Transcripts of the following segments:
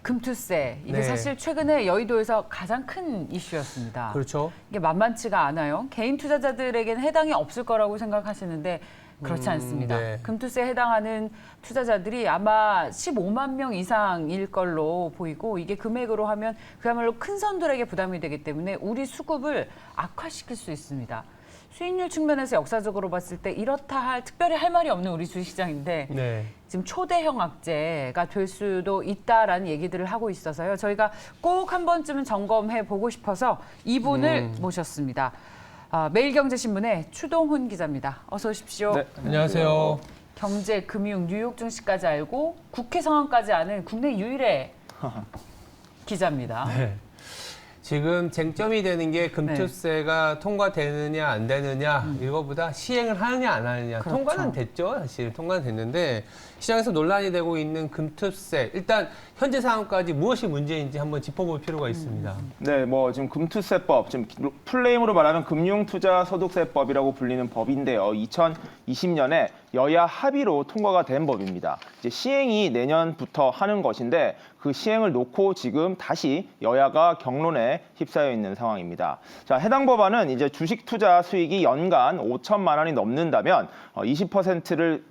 금투세, 이게 네. 사실 최근에 여의도에서 가장 큰 이슈였습니다. 그렇죠. 이게 만만치가 않아요. 개인 투자자들에게는 해당이 없을 거라고 생각하시는데 그렇지 않습니다. 네. 금투세에 해당하는 투자자들이 아마 15만 명 이상일 걸로 보이고, 이게 금액으로 하면 그야말로 큰 선들에게 부담이 되기 때문에 우리 수급을 악화시킬 수 있습니다. 수익률 측면에서 역사적으로 봤을 때 이렇다 할 특별히 할 말이 없는 우리 주식시장인데 네. 지금 초대형 악재가 될 수도 있다라는 얘기들을 하고 있어서요. 저희가 꼭 한 번쯤은 점검해 보고 싶어서 이분을 모셨습니다. 매일경제신문의 추동훈 기자입니다. 어서 오십시오. 네, 안녕하세요. 경제, 금융, 뉴욕 증시까지 알고 국회 상황까지 아는 국내 유일의 기자입니다. 네. 지금 쟁점이 되는 게 금투세가 통과되느냐 안 되느냐 이거보다 시행을 하느냐 안 하느냐. 그렇죠. 통과는 됐죠. 사실 통과는 됐는데 시장에서 논란이 되고 있는 금투세, 일단 현재 상황까지 무엇이 문제인지 한번 짚어볼 필요가 있습니다. 네, 뭐 지금 금투세법, 지금 풀네임으로 말하면 금융투자소득세법이라고 불리는 법인데요. 2020년에 여야 합의로 통과가 된 법입니다. 이제 시행이 내년부터 하는 것인데 그 시행을 놓고 지금 다시 여야가 경론에 휩싸여 있는 상황입니다. 자, 해당 법안은 이제 주식 투자 수익이 연간 5천만 원이 넘는다면 20%의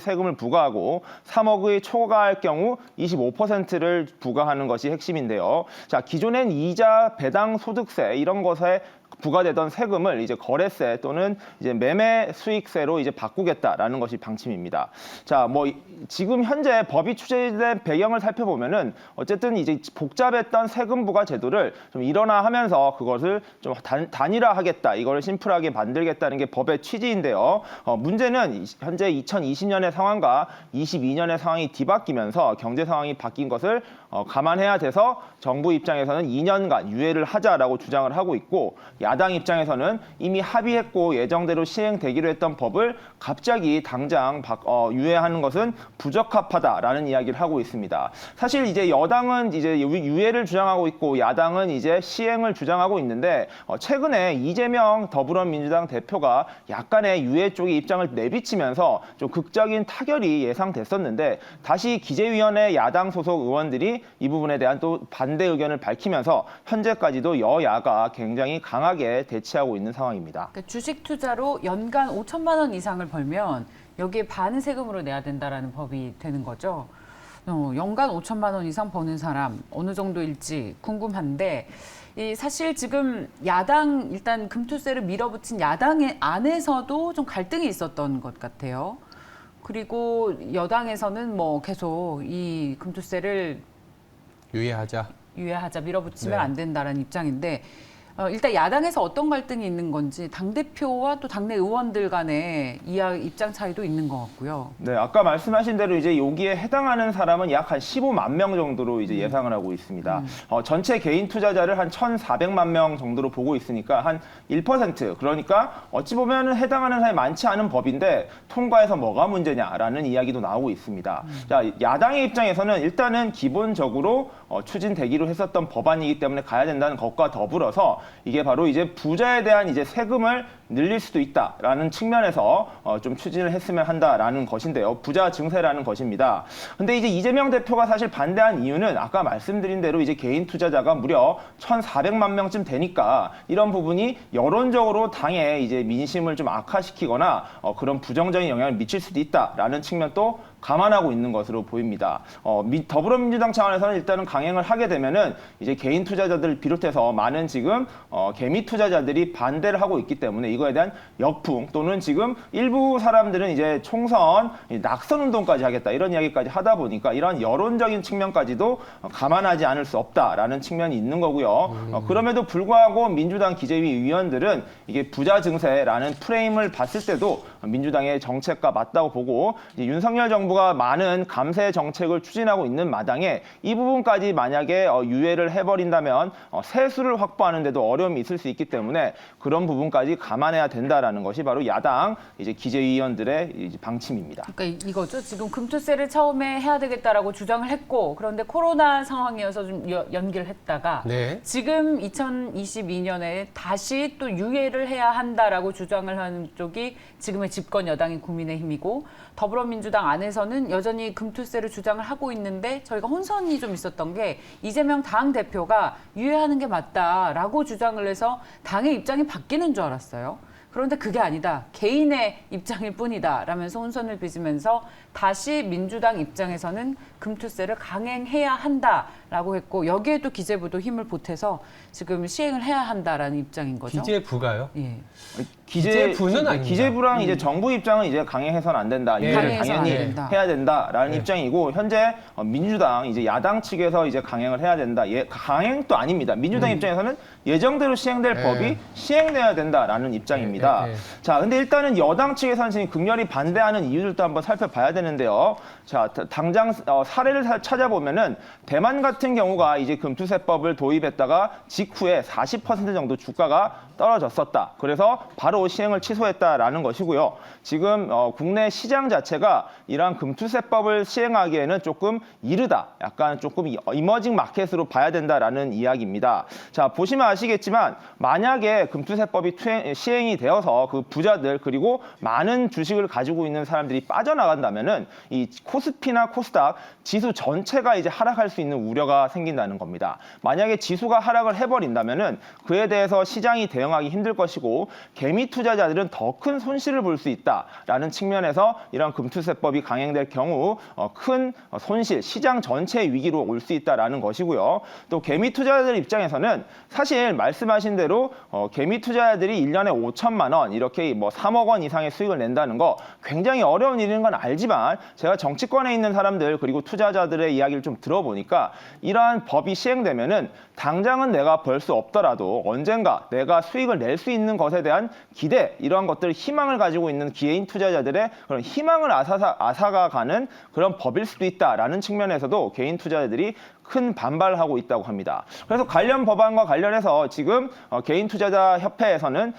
세금을 부과하고 3억의 초과할 경우 25%를 부과하는 것이 핵심인데요. 자, 기존엔 이자, 배당, 소득세 이런 것에 부과되던 세금을 이제 거래세 또는 이제 매매 수익세로 이제 바꾸겠다라는 것이 방침입니다. 자, 뭐 지금 현재 법이 추진된 배경을 살펴보면은 어쨌든 이제 복잡했던 세금 부과 제도를 좀 일원화하면서 그것을 좀 단일화하겠다, 이거를 심플하게 만들겠다는 게 법의 취지인데요. 문제는 현재 2020년의 상황과 22년의 상황이 뒤바뀌면서 경제 상황이 바뀐 것을 감안해야 돼서 정부 입장에서는 2년간 유예를 하자라고 주장을 하고 있고, 야당 입장에서는 이미 합의했고 예정대로 시행되기로 했던 법을 갑자기 당장 유예하는 것은 부적합하다라는 이야기를 하고 있습니다. 사실 이제 여당은 이제 유예를 주장하고 있고 야당은 이제 시행을 주장하고 있는데, 최근에 이재명 더불어민주당 대표가 약간의 유예 쪽의 입장을 내비치면서 좀 극적인 타결이 예상됐었는데, 다시 기재위원회 야당 소속 의원들이 이 부분에 대한 또 반대 의견을 밝히면서 현재까지도 여야가 굉장히 강하게 대치하고 있는 상황입니다. 그러니까 주식 투자로 연간 5천만 원 이상을 벌면 여기에 반 세금으로 내야 된다라는 법이 되는 거죠. 연간 5천만 원 이상 버는 사람 어느 정도일지 궁금한데, 사실 지금 야당, 일단 금투세를 밀어붙인 야당 안에서도 좀 갈등이 있었던 것 같아요. 그리고 여당에서는 뭐 계속 이 금투세를 유예하자. 밀어붙이면 네. 안 된다라는 입장인데, 일단 야당에서 어떤 갈등이 있는 건지 당대표와 또 당내 의원들 간의 입장 차이도 있는 것 같고요. 네, 아까 말씀하신 대로 이제 여기에 해당하는 사람은 약 한 15만 명 정도로 이제 예상을 하고 있습니다. 전체 개인 투자자를 한 1,400만 명 정도로 보고 있으니까 한 1%, 그러니까 어찌 보면은 해당하는 사람이 많지 않은 법인데 통과해서 뭐가 문제냐라는 이야기도 나오고 있습니다. 자, 야당의 입장에서는 일단은 기본적으로 추진되기로 했었던 법안이기 때문에 가야 된다는 것과 더불어서 이게 바로 이제 부자에 대한 이제 세금을 늘릴 수도 있다라는 측면에서 좀 추진을 했으면 한다라는 것인데요. 부자 증세라는 것입니다. 근데 이제 이재명 대표가 사실 반대한 이유는 아까 말씀드린 대로 이제 개인 투자자가 무려 1,400만 명쯤 되니까 이런 부분이 여론적으로 당에 이제 민심을 좀 악화시키거나 그런 부정적인 영향을 미칠 수도 있다라는 측면도 감안하고 있는 것으로 보입니다. 더불어민주당 차원에서는 일단은 강행을 하게 되면은 이제 개인 투자자들을 비롯해서 많은 지금 개미 투자자들이 반대를 하고 있기 때문에 이거에 대한 역풍, 또는 지금 일부 사람들은 이제 총선 낙선 운동까지 하겠다 이런 이야기까지 하다 보니까 이런 여론적인 측면까지도 감안하지 않을 수 없다라는 측면이 있는 거고요. 그럼에도 불구하고 민주당 기재위 위원들은 이게 부자 증세라는 프레임을 봤을 때도 민주당의 정책과 맞다고 보고, 이제 윤석열 정부가 정부가 많은 감세 정책을 추진하고 있는 마당에 이 부분까지 만약에 유예를 해버린다면 세수를 확보하는 데도 어려움이 있을 수 있기 때문에 그런 부분까지 감안해야 된다라는 것이 바로 야당 이제 기재위원들의 이제 방침입니다. 그러니까 이거죠. 지금 금투세를 처음에 해야 되겠다라고 주장을 했고 그런데 코로나 상황이어서 좀 연기를 했다가 네. 지금 2022년에 다시 또 유예를 해야 한다라고 주장을 하는 쪽이 지금의 집권 여당인 국민의힘이고 더불어민주당 안에서는 여전히 금투세를 주장을 하고 있는데 저희가 혼선이 좀 있었던 게 이재명 당 대표가 유예하는 게 맞다라고 주장을 해서 당의 입장이 바뀌는 줄 알았어요. 그런데 그게 아니다. 개인의 입장일 뿐이다. 라면서 혼선을 빚으면서 다시 민주당 입장에서는 금투세를 강행해야 한다라고 했고 여기에도 기재부도 힘을 보태서 지금 시행을 해야 한다라는 입장인 거죠. 기재부가요? 예. 기재부는 아닙니다. 기재부랑 이제 정부 입장은 이제 강행해서는 안 된다. 예. 유예를 강행해서는 당연히 안 된다. 해야 된다라는 네. 입장이고 현재 민주당 이제 야당 측에서 이제 강행을 해야 된다. 강행도 아닙니다. 민주당 입장에서는 예정대로 시행될 네. 법이 시행돼야 된다라는 입장입니다. 네. 자, 근데 일단은 여당 측에서는 지금 극렬히 반대하는 이유들도 한번 살펴봐야 되는데요. 자, 당장 사례를 찾아보면은 대만 같은 경우가 이제 금투세법을 도입했다가 직후에 40% 정도 주가가 떨어졌었다. 그래서 바로 시행을 취소했다라는 것이고요. 지금 국내 시장 자체가 이러한 금투세법을 시행하기에는 조금 이르다. 약간 조금 이머징 마켓으로 봐야 된다라는 이야기입니다. 자, 보시면 아시겠지만 만약에 금투세법이 시행이 되어서 그 부자들 그리고 많은 주식을 가지고 있는 사람들이 빠져나간다면은 이 코스피나 코스닥 지수 전체가 이제 하락할 수 있는 우려가 생긴다는 겁니다. 만약에 지수가 하락을 해버린다면은 그에 대해서 시장이 대응하기 힘들 것이고 개미 투자자들은 더 큰 손실을 볼 수 있다라는 측면에서 이런 금투세법이 강행될 경우 큰 손실, 시장 전체의 위기로 올 수 있다라는 것이고요. 또 개미 투자자들 입장에서는 사실 말씀하신 대로 개미 투자자들이 1년에 5천만 원 이렇게 뭐 3억 원 이상의 수익을 낸다는 거 굉장히 어려운 일인 건 알지만 제가 정치권에 있는 사람들 그리고 투자자들의 이야기를 좀 들어보니까 이러한 법이 시행되면은 당장은 내가 벌 수 없더라도 언젠가 내가 수익을 낼 수 있는 것에 대한 기대 이러한 것들 희망을 가지고 있는 개인 투자자들의 그런 희망을 앗아가는 그런 법일 수도 있다라는 측면에서도 개인 투자자들이 큰 반발하고 있다고 합니다. 그래서 관련 법안과 관련해서 지금 개인 투자자 협회에서는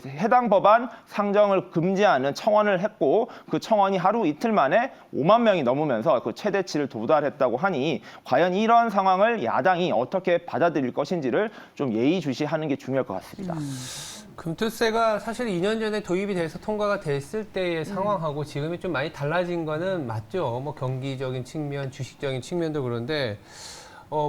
해당 법안 상정을 금지하는 청원을 했고 그 청원이 하루 이틀 만에 5만 명이 넘으면서 그 최대치를 도달했다고 하니 과연 이런 상황을 야당이 어떻게 받아들일 것인지를 좀 예의주시하는 게 중요할 것 같습니다. 금투세가 사실 2년 전에 도입이 돼서 통과가 됐을 때의 상황하고 지금이 좀 많이 달라진 거는 맞죠. 뭐 경기적인 측면, 주식적인 측면도 그런데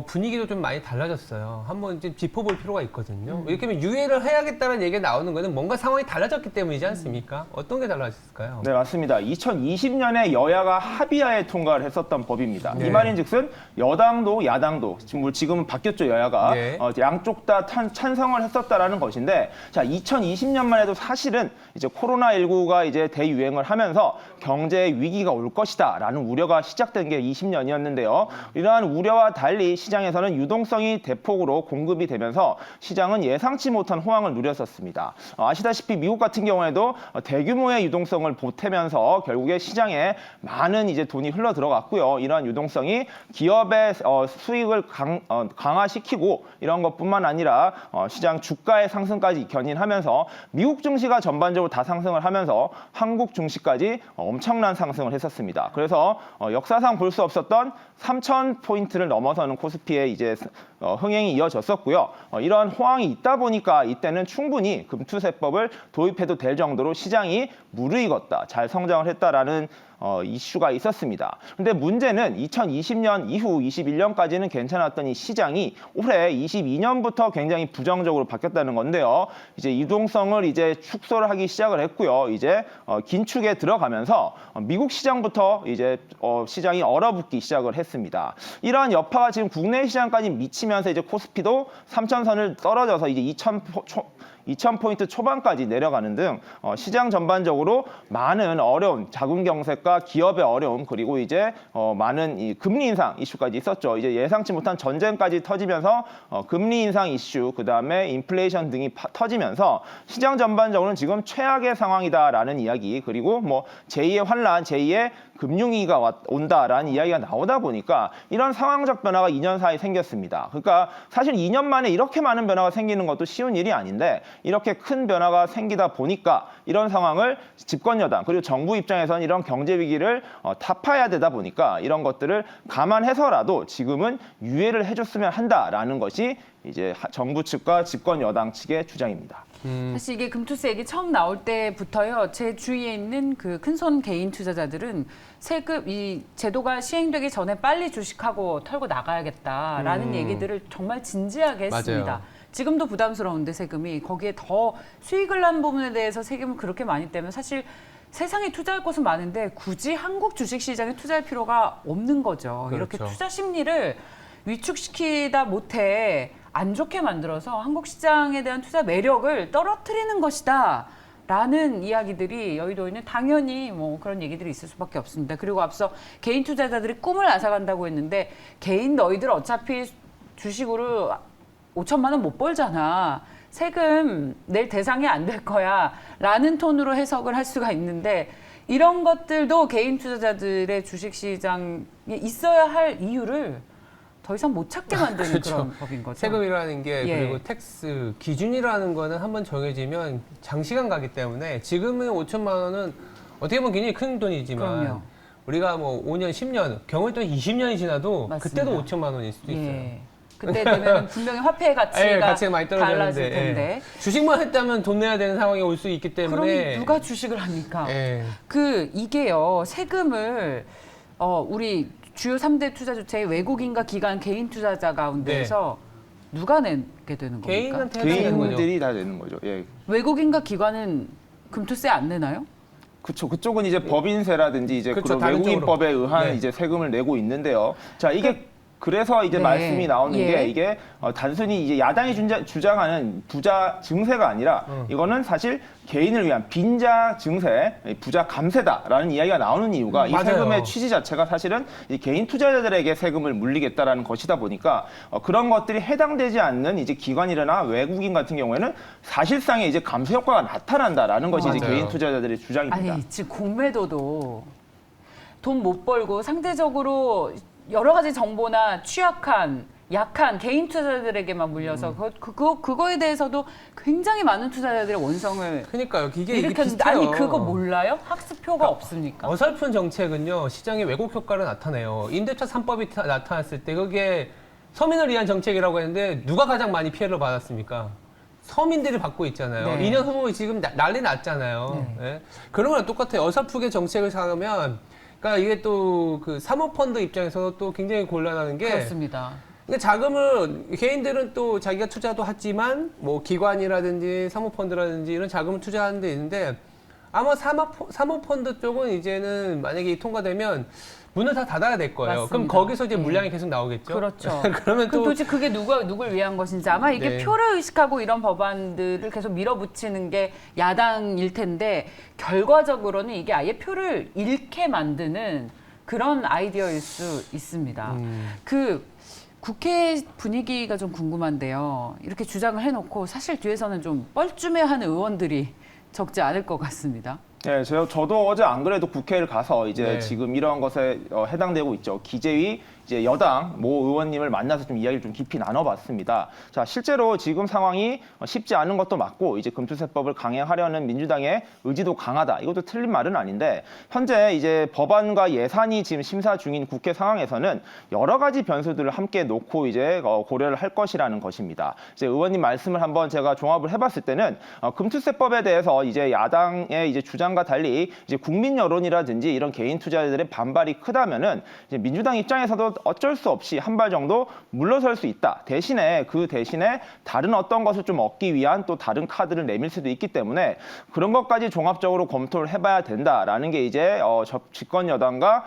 분위기도 좀 많이 달라졌어요. 한번 이제 짚어볼 필요가 있거든요. 이렇게 하면 유예를 해야겠다는 얘기가 나오는 거는 뭔가 상황이 달라졌기 때문이지 않습니까? 어떤 게 달라졌을까요? 네, 맞습니다. 2020년에 여야가 합의하에 통과를 했었던 법입니다. 네. 이 말인즉슨 여당도 야당도 지금은 바뀌었죠, 여야가. 네. 양쪽 다 찬성을 했었다라는 것인데 자, 2020년만 해도 사실은 이제 코로나19가 이제 대유행을 하면서 경제 위기가 올 것이다라는 우려가 시작된 게 20년이었는데요. 이러한 우려와 달리 시장에서는 유동성이 대폭으로 공급이 되면서 시장은 예상치 못한 호황을 누렸었습니다. 아시다시피 미국 같은 경우에도 대규모의 유동성을 보태면서 결국에 시장에 많은 이제 돈이 흘러 들어갔고요. 이러한 유동성이 기업의 수익을 강화시키고 이런 것뿐만 아니라 시장 주가의 상승까지 견인하면서 미국 증시가 전반적으로 다 상승을 하면서 한국 증시까지 엄청난 상승을 했었습니다. 그래서 역사상 볼 수 없었던 3,000포인트를 넘어서는 코스피의 이제 흥행이 이어졌었고요. 이러한 호황이 있다 보니까 이때는 충분히 금투세법을 도입해도 될 정도로 시장이 무르익었다, 잘 성장을 했다라는 이슈가 있었습니다. 근데 문제는 2020년 이후 21년까지는 괜찮았던 이 시장이 올해 22년부터 굉장히 부정적으로 바뀌었다는 건데요. 이제 유동성을 이제 축소를 하기 시작을 했고요. 이제 긴축에 들어가면서 미국 시장부터 이제 시장이 얼어붙기 시작을 했습니다. 이러한 여파가 지금 국내 시장까지 미치면서 이제 코스피도 3,000선을 떨어져서 이제 2,000포인트 초반까지 내려가는 등 시장 전반적으로 많은 어려움, 자금 경색과 기업의 어려움, 그리고 이제 많은 이 금리 인상 이슈까지 있었죠. 이제 예상치 못한 전쟁까지 터지면서 금리 인상 이슈, 그다음에 인플레이션 등이 터지면서 시장 전반적으로는 지금 최악의 상황이다라는 이야기, 그리고 뭐 제2의 환란, 제2의 금융위기가 온다라는 이야기가 나오다 보니까 이런 상황적 변화가 2년 사이에 생겼습니다. 그러니까 사실 2년 만에 이렇게 많은 변화가 생기는 것도 쉬운 일이 아닌데 이렇게 큰 변화가 생기다 보니까 이런 상황을 집권 여당 그리고 정부 입장에서는 이런 경제 위기를 타파해야 되다 보니까 이런 것들을 감안해서라도 지금은 유예를 해줬으면 한다라는 것이 이제 정부 측과 집권 여당 측의 주장입니다. 사실 이게 금투세 얘기 처음 나올 때부터요. 제 주위에 있는 그 큰손 개인 투자자들은 세금 이 제도가 시행되기 전에 빨리 주식하고 털고 나가야겠다라는 얘기들을 정말 진지하게 했습니다. 맞아요. 지금도 부담스러운데 세금이 거기에 더 수익을 난 부분에 대해서 세금을 그렇게 많이 떼면 사실 세상에 투자할 곳은 많은데 굳이 한국 주식시장에 투자할 필요가 없는 거죠. 그렇죠. 이렇게 투자 심리를 위축시키다 못해 안 좋게 만들어서 한국 시장에 대한 투자 매력을 떨어뜨리는 것이다. 라는 이야기들이 여의도에는 당연히 뭐 그런 얘기들이 있을 수밖에 없습니다. 그리고 앞서 개인 투자자들이 꿈을 앗아간다고 했는데 개인 너희들 어차피 주식으로 5천만 원 못 벌잖아. 세금 낼 대상이 안 될 거야. 라는 톤으로 해석을 할 수가 있는데 이런 것들도 개인 투자자들의 주식시장에 있어야 할 이유를 더 이상 못 찾게 만드는 그렇죠. 그런 법인 거죠. 세금이라는 게 예. 그리고 텍스 기준이라는 거는 한번 정해지면 장시간 가기 때문에 지금은 5천만 원은 어떻게 보면 굉장히 큰 돈이지만 그럼요. 우리가 뭐 5년, 10년, 경우에 또 20년이 지나도 맞습니다. 그때도 5천만 원일 수도 있어요. 예. 그때 되면 분명히 화폐의 가치가, 예, 가치가 많이 떨어졌는데 달라질 텐데. 예. 주식만 했다면 돈 내야 되는 상황이 올 수 있기 그럼 때문에 누가 주식을 합니까? 예. 이게요 세금을 우리 주요 3대 투자 주체의 외국인과 기관 개인 투자자 가운데서 누가 내게 되는 겁니까? 개인한테 해야 되는 거죠. 개인들이 다 내는 거죠. 예. 외국인과 기관은 금투세 안 내나요? 그렇죠. 그쪽은 이제 법인세라든지 이제 그렇죠. 그런 다른 외국인법에 쪽으로. 의한 네. 이제 세금을 내고 있는데요. 자, 이게 그래서 이제 네. 말씀이 나오는 예. 게 이게 단순히 이제 야당이 주장하는 부자 증세가 아니라 이거는 사실 개인을 위한 빈자 증세, 부자 감세다라는 이야기가 나오는 이유가 이 맞아요. 세금의 취지 자체가 사실은 이 개인 투자자들에게 세금을 물리겠다라는 것이다 보니까 그런 것들이 해당되지 않는 이제 기관이나 외국인 같은 경우에는 사실상의 이제 감세 효과가 나타난다라는 것이 이제 맞아요. 개인 투자자들의 주장입니다. 아니 지금 공매도도 돈 못 벌고 상대적으로 여러 가지 정보나 취약한 약한 개인 투자자들에게만 물려서 그거에 대해서도 굉장히 많은 투자자들의 원성을 그러니까요. 이게 일으켰는데 비슷해요. 아니 그거 몰라요? 학습표가 없습니까? 어설픈 정책은요 시장의 왜곡 효과를 나타내요. 임대차 3법이 나타났을 때 그게 서민을 위한 정책이라고 했는데 누가 가장 많이 피해를 받았습니까? 서민들이 받고 있잖아요. 네. 2년 후에 지금 난리 났잖아요. 예? 그런 거랑 똑같아요. 어설프게 정책을 사면 그러니까 이게 또 그 사모펀드 입장에서 또 굉장히 곤란한 게 그렇습니다. 근데 자금은 개인들은 또 자기가 투자도 하지만 뭐 기관이라든지 사모펀드라든지 이런 자금을 투자하는 데 있는데 아마 사모펀드 쪽은 이제는 만약에 통과되면 문을 다 닫아야 될 거예요. 그럼 맞습니다. 거기서 이제 예. 물량이 계속 나오겠죠. 그렇죠. 그러면 그럼 또 도대체 그게 누굴 위한 것인지 아마 이게 네. 표를 의식하고 이런 법안들을 계속 밀어붙이는 게 야당일 텐데 결과적으로는 이게 아예 표를 잃게 만드는 그런 아이디어일 수 있습니다. 그 국회 분위기가 좀 궁금한데요. 이렇게 주장을 해놓고 사실 뒤에서는 좀 뻘쭘해하는 의원들이 적지 않을 것 같습니다. 네, 저도 어제 안 그래도 국회를 가서 이제 네. 지금 이런 것에 해당되고 있죠. 기재위 이제 여당 모 의원님을 만나서 좀 이야기를 좀 깊이 나눠봤습니다. 자, 실제로 지금 상황이 쉽지 않은 것도 맞고 이제 금투세법을 강행하려는 민주당의 의지도 강하다. 이것도 틀린 말은 아닌데 현재 이제 법안과 예산이 지금 심사 중인 국회 상황에서는 여러 가지 변수들을 함께 놓고 이제 고려를 할 것이라는 것입니다. 이제 의원님 말씀을 한번 제가 종합을 해봤을 때는 금투세법에 대해서 이제 야당의 이제 주장과 달리 이제 국민 여론이라든지 이런 개인 투자자들의 반발이 크다면은 이제 민주당 입장에서도 어쩔 수 없이 한 발 정도 물러설 수 있다. 대신에 다른 어떤 것을 좀 얻기 위한 또 다른 카드를 내밀 수도 있기 때문에 그런 것까지 종합적으로 검토를 해봐야 된다라는 게 이제 집권 여당과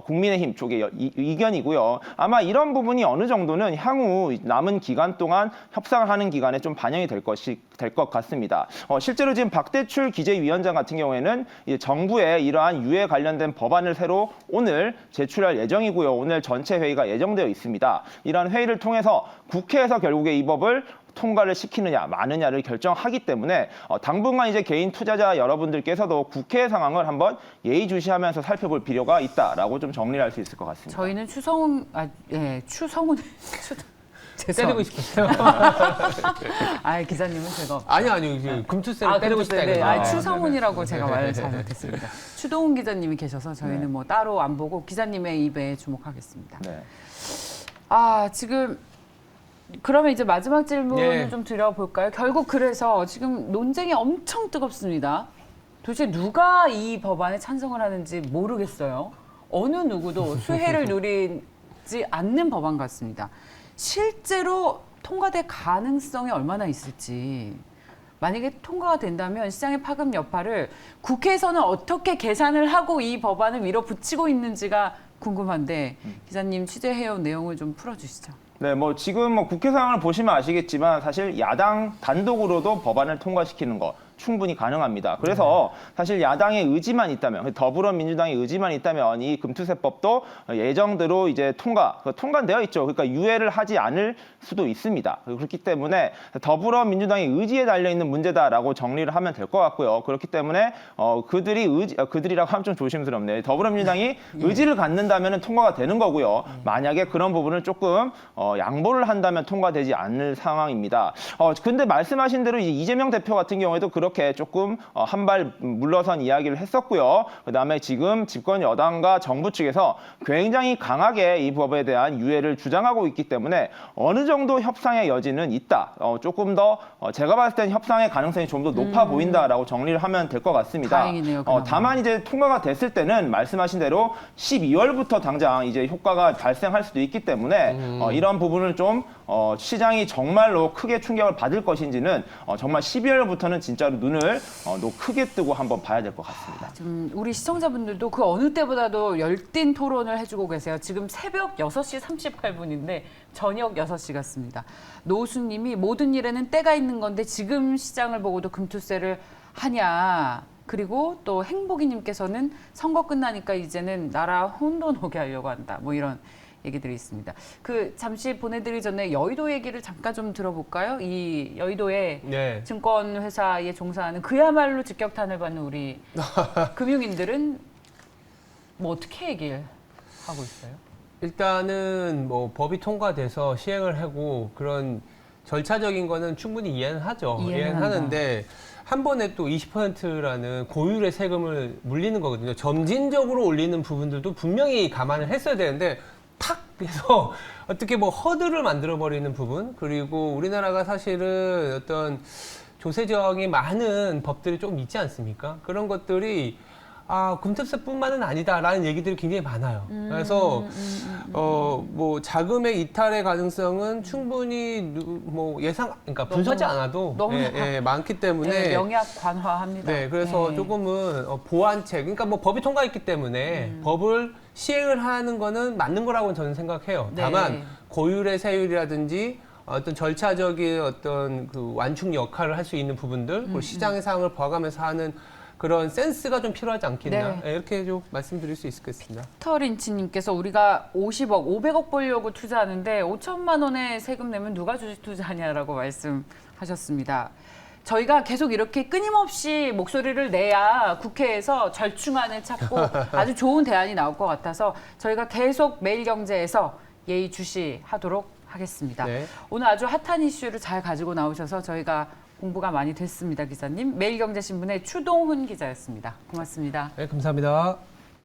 국민의힘 쪽의 의견이고요. 아마 이런 부분이 어느 정도는 향후 남은 기간 동안 협상을 하는 기간에 좀 반영이 될 것 같습니다. 실제로 지금 박대출 기재위원장 같은 경우에는 이제 정부의 이러한 유예 관련된 법안을 새로 오늘 제출할 예정이고요. 오늘 전체 회의가 예정되어 있습니다. 이러한 회의를 통해서 국회에서 결국에 이 법을 통과를 시키느냐 마느냐를 결정하기 때문에 당분간 이제 개인 투자자 여러분들께서도 국회 상황을 한번 예의주시하면서 살펴볼 필요가 있다라고 좀 정리를 할 수 있을 것 같습니다. 저희는 추성훈 때리고 싶었어요. 기자님은 제가 아니요. 금투세를 때리고 싶다 네. 이거죠. 추성훈이라고 제가 말을 잘못했습니다. 추동훈 기자님이 계셔서 저희는 뭐 따로 안 보고 기자님의 입에 주목하겠습니다. 네. 지금 그러면 이제 마지막 질문을 예. 좀 드려볼까요? 결국 그래서 지금 논쟁이 엄청 뜨겁습니다. 도대체 누가 이 법안에 찬성을 하는지 모르겠어요. 어느 누구도 수혜를 누리지 않는 법안 같습니다. 실제로 통과될 가능성이 얼마나 있을지. 만약에 통과가 된다면 시장의 파급 여파를 국회에서는 어떻게 계산을 하고 이 법안을 밀어붙이고 있는지가 궁금한데 기자님 취재해온 내용을 좀 풀어주시죠. 네, 지금 국회 상황을 보시면 아시겠지만 사실 야당 단독으로도 법안을 통과시키는 거 충분히 가능합니다. 그래서 사실 야당의 의지만 있다면, 더불어민주당의 의지만 있다면 이 금투세법도 예정대로 이제 통과되어 있죠. 그러니까 유예를 하지 않을 수도 있습니다. 그렇기 때문에 더불어민주당의 의지에 달려 있는 문제다라고 정리를 하면 될 것 같고요. 그렇기 때문에 그들이라고 하면 좀 조심스럽네요. 더불어민주당이 의지를 갖는다면 통과가 되는 거고요. 만약에 그런 부분을 조금 양보를 한다면 통과되지 않을 상황입니다. 근데 말씀하신 대로 이재명 대표 같은 경우에도 그렇게 조금 한 발 물러선 이야기를 했었고요. 그다음에 지금 집권 여당과 정부 측에서 굉장히 강하게 이 법에 대한 유예를 주장하고 있기 때문에 어느 정도 협상의 여지는 있다. 조금 더 제가 봤을 땐 협상의 가능성이 좀 더 높아 보인다라고 정리를 하면 될 것 같습니다. 다행이네요. 다만 이제 통과가 됐을 때는 말씀하신 대로 12월부터 당장 이제 효과가 발생할 수도 있기 때문에 이런 부분을 좀 시장이 정말로 크게 충격을 받을 것인지는 정말 12월부터는 진짜로 눈을 크게 뜨고 한번 봐야 될 것 같습니다. 좀 우리 시청자분들도 그 어느 때보다도 열띤 토론을 해주고 계세요. 지금 새벽 6시 38분인데 저녁 6시 같습니다. 노수님이 모든 일에는 때가 있는 건데 지금 시장을 보고도 금투세를 하냐. 그리고 또 행복이님께서는 선거 끝나니까 이제는 나라 혼돈 오게 하려고 한다. 뭐 이런 얘기들이 있습니다. 잠시 보내드리기 전에 여의도 얘기를 잠깐 좀 들어볼까요? 이 여의도의 네. 증권회사에 종사하는 그야말로 직격탄을 받는 우리 금융인들은 뭐 어떻게 얘기를 하고 있어요? 일단은 법이 통과돼서 시행을 하고 그런 절차적인 거는 충분히 이해는 하죠. 이해는 하는데 한 번에 또 20%라는 고율의 세금을 물리는 거거든요. 점진적으로 올리는 부분들도 분명히 감안을 했어야 되는데 탁 해서 어떻게 허들을 만들어버리는 부분, 그리고 우리나라가 사실은 어떤 조세정이 많은 법들이 좀 있지 않습니까? 그런 것들이 금투세뿐만은 아니다라는 얘기들이 굉장히 많아요. 그래서 자금의 이탈의 가능성은 충분히 그러니까 분석하지 않아도 너무 많기 때문에 명약 관화합니다. 네, 그래서 조금은 보완책, 그러니까 법이 통과했기 때문에 법을 시행을 하는 거는 맞는 거라고 저는 생각해요. 네. 다만 고율의 세율이라든지 어떤 절차적인 어떤 그 완충 역할을 할 수 있는 부분들, 그리고 시장의 상황을 봐가면서 하는 그런 센스가 좀 필요하지 않겠나. 네. 이렇게 좀 말씀드릴 수 있겠습니다. 터린치님께서 우리가 50억, 500억 벌려고 투자하는데 5천만 원의 세금 내면 누가 주식 투자하냐라고 말씀하셨습니다. 저희가 계속 이렇게 끊임없이 목소리를 내야 국회에서 절충안을 찾고 아주 좋은 대안이 나올 것 같아서 저희가 계속 매일경제에서 예의주시하도록 하겠습니다. 네. 오늘 아주 핫한 이슈를 잘 가지고 나오셔서 저희가 공부가 많이 됐습니다, 기자님. 매일경제신문의 추동훈 기자였습니다. 고맙습니다. 네, 감사합니다.